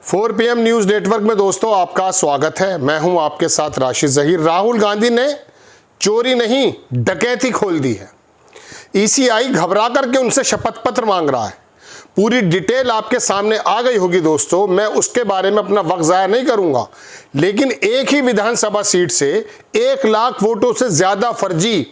4 PM news network में दोस्तों आपका स्वागत है। मैं हूं आपके साथ राशिद ज़हीर। राहुल गांधी ने चोरी नहीं डकैती खोल दी है। ईसीआई घबरा करके उनसे शपथ पत्र मांग रहा है। पूरी डिटेल आपके सामने आ गई होगी दोस्तों, मैं उसके बारे में अपना वक्त ज़ाया नहीं करूंगा। लेकिन एक ही विधानसभा सीट से 1 लाख वोटों से ज़्यादा फर्जी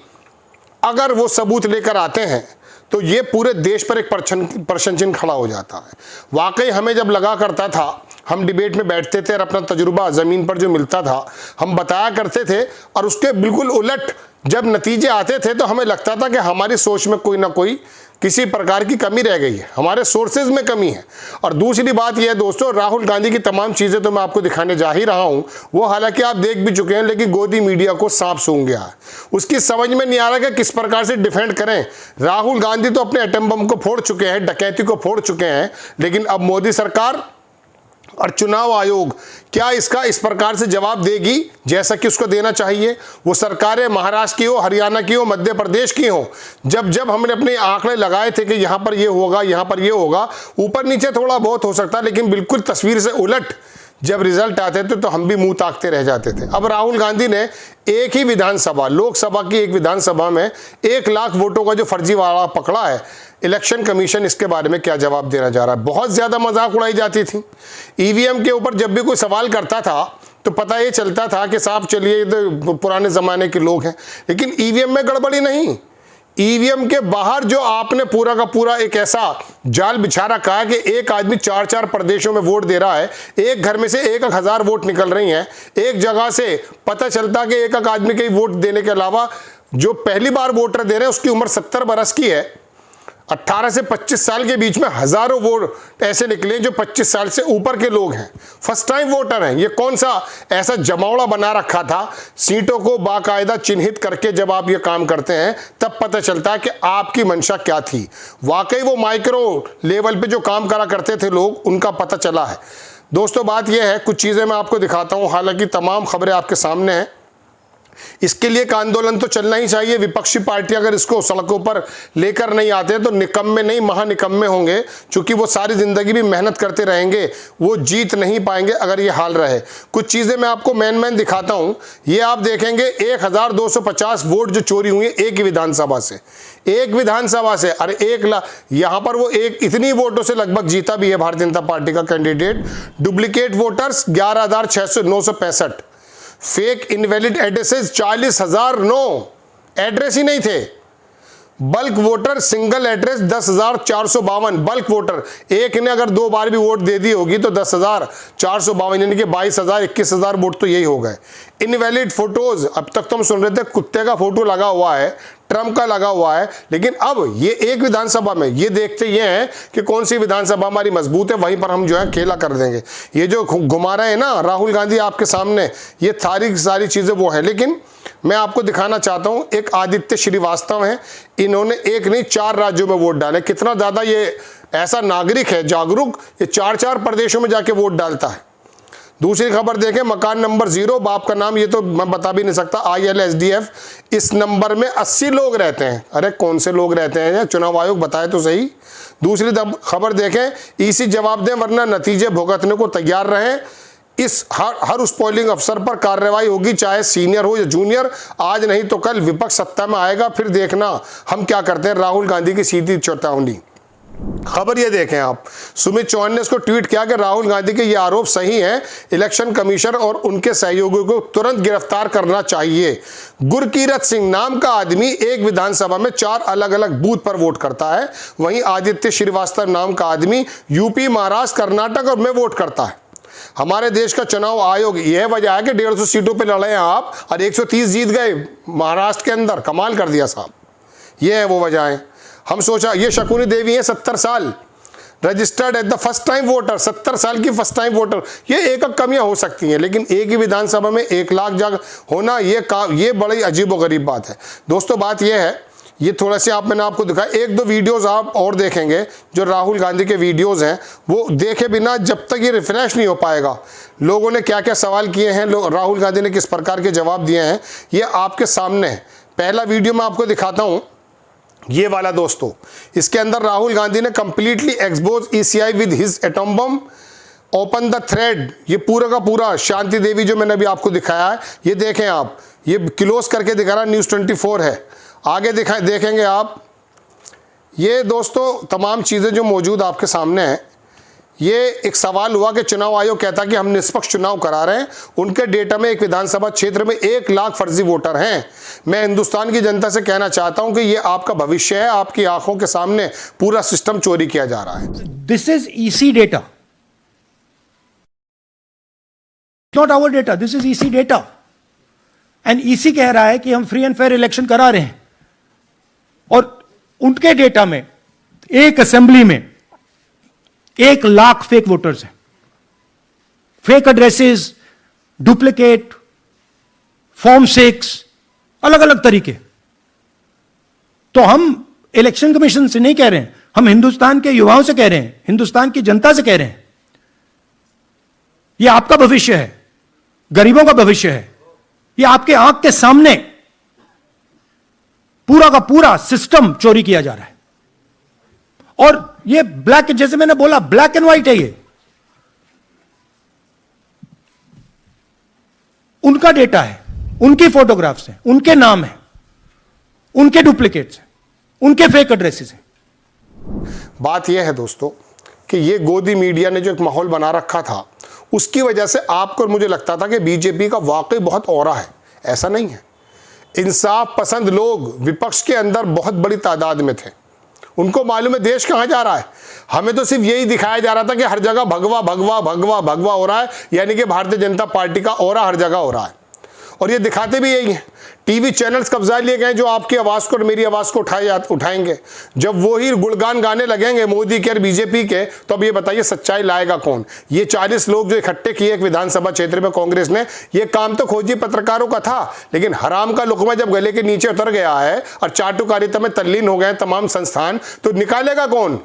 अगर वो सबूत लेकर आते हैं तो ये पूरे देश पर एक प्रश्न चिन्ह खड़ा हो जाता है। वाकई हमें जब लगा करता था, हम डिबेट में बैठते थे और अपना तजुर्बा ज़मीन पर जो मिलता था हम बताया करते थे, और उसके बिल्कुल उलट जब नतीजे आते थे तो हमें लगता था कि हमारी सोच में कोई ना कोई किसी प्रकार की कमी रह गई है, हमारे सोर्सेज में कमी है। और दूसरी बात यह है दोस्तों, राहुल गांधी की तमाम चीज़ें तो मैं आपको दिखाने जा ही रहा हूं, वो हालांकि आप देख भी चुके हैं, लेकिन गोदी मीडिया को सांप सूंघ गया है। उसकी समझ में नहीं आ रहा कि किस प्रकार से डिफेंड करें। राहुल गांधी तो अपने एटम बम को फोड़ चुके हैं, डकैती को फोड़ चुके हैं, लेकिन अब मोदी सरकार और चुनाव आयोग क्या इसका इस प्रकार से जवाब देगी जैसा कि उसको देना चाहिए? वो सरकारें महाराष्ट्र की हो, हरियाणा की हो, मध्य प्रदेश की हो, जब जब हमने अपने आंकड़े लगाए थे कि यहाँ पर ये होगा, यहाँ पर ये होगा, ऊपर नीचे थोड़ा बहुत हो सकता, लेकिन बिल्कुल तस्वीर से उलट जब रिजल्ट आते थे तो हम भी मुंह ताकते रह जाते थे। अब राहुल गांधी ने एक ही विधानसभा, लोकसभा की एक विधानसभा में 1 लाख वोटों का जो फर्जीवाड़ा पकड़ा है, इलेक्शन कमीशन इसके बारे में क्या जवाब देना जा रहा है? बहुत ज़्यादा मजाक उड़ाई जाती थी। ईवीएम के ऊपर जब भी कोई सवाल करता था तो पता ये चलता था कि साहब चलिए तो पुराने ज़माने के लोग हैं, लेकिन ईवीएम में गड़बड़ी नहीं। ईवीएम के बाहर जो आपने पूरा का पूरा एक ऐसा जाल बिछा रखा है कि एक आदमी 4-4 प्रदेशों में वोट दे रहा है, एक घर में से 1,000 वोट निकल रही हैं। एक जगह से पता चलता कि एक आदमी के वोट देने के अलावा जो पहली बार वोटर दे रहे हैं उसकी उम्र 70 बरस की है। 18 से 25 साल के बीच में हजारों वोट ऐसे निकले जो 25 साल से ऊपर के लोग हैं, फर्स्ट टाइम वोटर हैं। ये कौन सा ऐसा जमावड़ा बना रखा था? सीटों को बाकायदा चिन्हित करके जब आप ये काम करते हैं तब पता चलता है कि आपकी मंशा क्या थी। वाकई वो माइक्रो लेवल पे जो काम करा करते थे लोग, उनका पता चला है। दोस्तों बात यह है, कुछ चीज़ें मैं आपको दिखाता हूँ, हालांकि तमाम खबरें आपके सामने हैं। इसके लिए एक आंदोलन तो चलना ही चाहिए। विपक्षी पार्टी अगर इसको सड़कों पर लेकर नहीं आते तो निकम्मे नहीं महानिकम्मे होंगे, क्योंकि वो सारी जिंदगी भी मेहनत करते रहेंगे, वो जीत नहीं पाएंगे अगर ये हाल रहे। कुछ चीज़ें मैं आपको मैन दिखाता हूं। ये आप देखेंगे 1250 वोट जो चोरी हुई एक ही विधानसभा से, एक विधानसभा से। अरे 1 लाख, यहां पर वो एक इतनी वोटों से लगभग जीता भी है भारतीय जनता पार्टी का candidate. Duplicate voters 11,965, fake invalid addresses 40,009, address ही नहीं थे। Bulk voter single address 10,452, bulk voter एक ने अगर 2 बार भी वोट दे दी होगी तो 10,452 यानी कि 22,000 21,000 वोट तो यही हो गए। इनवैलिड फोटोज, अब तक तो हम सुन रहे थे कुत्ते का फोटो लगा हुआ है, ट्रम्प का लगा हुआ है, लेकिन अब ये एक विधानसभा में ये देखते ये हैं कि कौन सी विधानसभा हमारी मजबूत है, वहीं पर हम जो है खेला कर देंगे। ये जो घुमा रहे हैं ना राहुल गांधी आपके सामने, ये सारी चीज़ें वो है। लेकिन मैं आपको दिखाना चाहता हूं, एक आदित्य श्रीवास्तव हैं, इन्होंने एक नहीं 4 राज्यों में वोट डाले। कितना ज़्यादा ये ऐसा नागरिक है जागरूक, ये 4-4 प्रदेशों में जाके वोट डालता है। दूसरी खबर देखें, मकान नंबर 0, बाप का नाम ये तो मैं बता भी नहीं सकता, ILSDF। इस नंबर में 80 लोग रहते हैं। अरे कौन से लोग रहते हैं, चुनाव आयोग बताए तो सही। दूसरी खबर देखें, EC जवाब दें वरना नतीजे भुगतने को तैयार रहें। इस हर उस पोलिंग अफसर पर कार्रवाई होगी, चाहे सीनियर हो या जूनियर। आज नहीं तो कल विपक्ष सत्ता में आएगा, फिर देखना हम क्या करते हैं। राहुल गांधी की सीधी चेतावनी। खबर ये देखें आप, सुमित चौहान ने इसको ट्वीट किया कि राहुल गांधी के ये आरोप सही हैं, इलेक्शन कमीशन और उनके सहयोगियों को तुरंत गिरफ्तार करना चाहिए। गुरकीरत सिंह नाम का आदमी एक विधानसभा में 4 अलग अलग बूथ पर वोट करता है, वहीं आदित्य श्रीवास्तव नाम का आदमी यूपी, महाराष्ट्र, कर्नाटक और में वोट करता है। हमारे देश का चुनाव आयोग, यह वजह है कि 150 सीटों पे लड़े हैं आप और 130 जीत गए महाराष्ट्र के अंदर, कमाल कर दिया साहब। ये है वो वजह। हम सोचा ये शकुनी देवी है 70 साल, registered at the first time voter, 70 साल की फर्स्ट टाइम वोटर। ये एक कमियां हो सकती हैं, लेकिन एक ही विधानसभा में 1 लाख जगह होना ये बड़ी अजीबोगरीब बात है। दोस्तों बात ये है, ये थोड़ा सी मैंने आपको दिखाया, 1-2 वीडियोस आप और देखेंगे जो राहुल गांधी के वीडियोस हैं, वो देखे बिना जब तक ये रिफ्रेश नहीं हो पाएगा। लोगों ने क्या क्या सवाल किए हैं, राहुल गांधी ने किस प्रकार के जवाब दिए हैं, ये आपके सामने है। पहला वीडियो मैं आपको दिखाता हूं, ये वाला दोस्तों। इसके अंदर राहुल गांधी ने completely expose ECI with his atom bomb open the thread, ये पूरा का पूरा शांति देवी जो मैंने अभी आपको दिखाया है, ये देखें आप, ये क्लोज करके दिखा रहा न्यूज़ 24 है, आगे देखेंगे आप। ये दोस्तों तमाम चीज़ें जो मौजूद आपके सामने हैं। ये एक सवाल हुआ कि चुनाव आयोग कहता कि हम निष्पक्ष चुनाव करा रहे हैं, उनके डेटा में एक विधानसभा क्षेत्र में 1 लाख फर्जी वोटर हैं। मैं हिंदुस्तान की जनता से कहना चाहता हूं कि ये आपका भविष्य है, आपकी आंखों के सामने पूरा सिस्टम चोरी किया जा रहा है। This is EC data, not our data, this is EC data. And EC कह रहा है कि हम फ्री एंड फेयर इलेक्शन करा रहे हैं, और उनके डेटा में एक असेंबली में 1 लाख फेक वोटर्स हैं, फेक एड्रेसेस, डुप्लीकेट फॉर्म 6, अलग अलग तरीके। तो हम इलेक्शन कमीशन से नहीं कह रहे हैं, हम हिंदुस्तान के युवाओं से कह रहे हैं, हिंदुस्तान की जनता से कह रहे हैं, यह आपका भविष्य है, गरीबों का भविष्य है, यह आपके आंख के सामने पूरा का पूरा सिस्टम चोरी किया जा रहा है। और ये ब्लैक, जैसे मैंने बोला, ब्लैक एंड व्हाइट है। ये उनका डेटा है, उनकी फोटोग्राफ्स हैं, उनके नाम हैं, उनके डुप्लीकेट्स हैं, उनके फेक एड्रेसेस हैं। बात यह है दोस्तों कि ये गोदी मीडिया ने जो एक माहौल बना रखा था, उसकी वजह से आपको और मुझे लगता था कि बीजेपी का वाकई बहुत औरा है। ऐसा नहीं है। इंसाफ पसंद लोग विपक्ष के अंदर बहुत बड़ी तादाद में थे। उनको मालूम है देश कहाँ जा रहा है। हमें तो सिर्फ यही दिखाया जा रहा था कि हर जगह भगवा भगवा भगवा भगवा हो रहा है, यानी कि भारतीय जनता पार्टी का औरा हर जगह हो रहा है। और ये दिखाते भी यही हैं। टीवी चैनल्स कब्जा लिए गए जो आपकी आवाज़ को और मेरी आवाज़ को उठाएंगे। जब वो ही गुणगान गाने लगेंगे मोदी के और बीजेपी के, तो अब ये बताइए सच्चाई लाएगा कौन। ये 40 लोग जो इकट्ठे किए एक विधानसभा क्षेत्र में कांग्रेस ने, ये काम तो खोजी पत्रकारों का था, लेकिन हराम का लुकमा जब गले के नीचे उतर गया है और चाटुकारिता में तल्लीन हो गए तमाम संस्थान, तो निकालेगा कौन।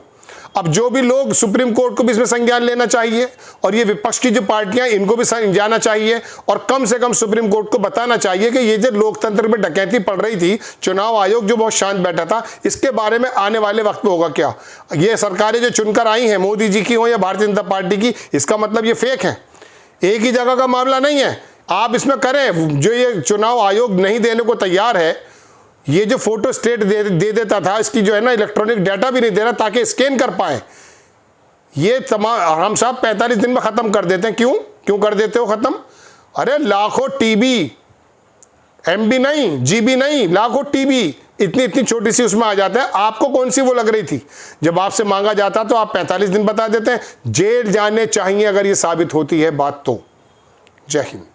अब जो भी लोग, सुप्रीम कोर्ट को भी इसमें संज्ञान लेना चाहिए, और ये विपक्ष की जो पार्टियां, इनको भी जाना चाहिए, और कम से कम सुप्रीम कोर्ट को बताना चाहिए कि ये जो लोकतंत्र में डकैती पड़ रही थी, चुनाव आयोग जो बहुत शांत बैठा था, इसके बारे में आने वाले वक्त में होगा क्या। ये सरकारें जो चुनकर आई हैं, मोदी जी की हो या भारतीय जनता पार्टी की, इसका मतलब ये फेक है। एक ही जगह का मामला नहीं है। आप इसमें करें, जो ये चुनाव आयोग नहीं देने को तैयार है, ये जो फोटो स्टेट दे देता था, इसकी जो है ना इलेक्ट्रॉनिक डाटा भी नहीं दे रहा ताकि स्कैन कर पाए। ये तमाम हम साहब 45 दिन में ख़त्म कर देते हैं। क्यों कर देते हो ख़त्म? अरे लाखों टीबी, एमबी नहीं, जीबी नहीं, लाखों टीबी इतनी छोटी सी उसमें आ जाता है। आपको कौन सी वो लग रही थी? जब आपसे मांगा जाता तो आप 45 दिन बता देते हैं। जेल जाने चाहिए अगर ये साबित होती है बात तो। जय हिंद।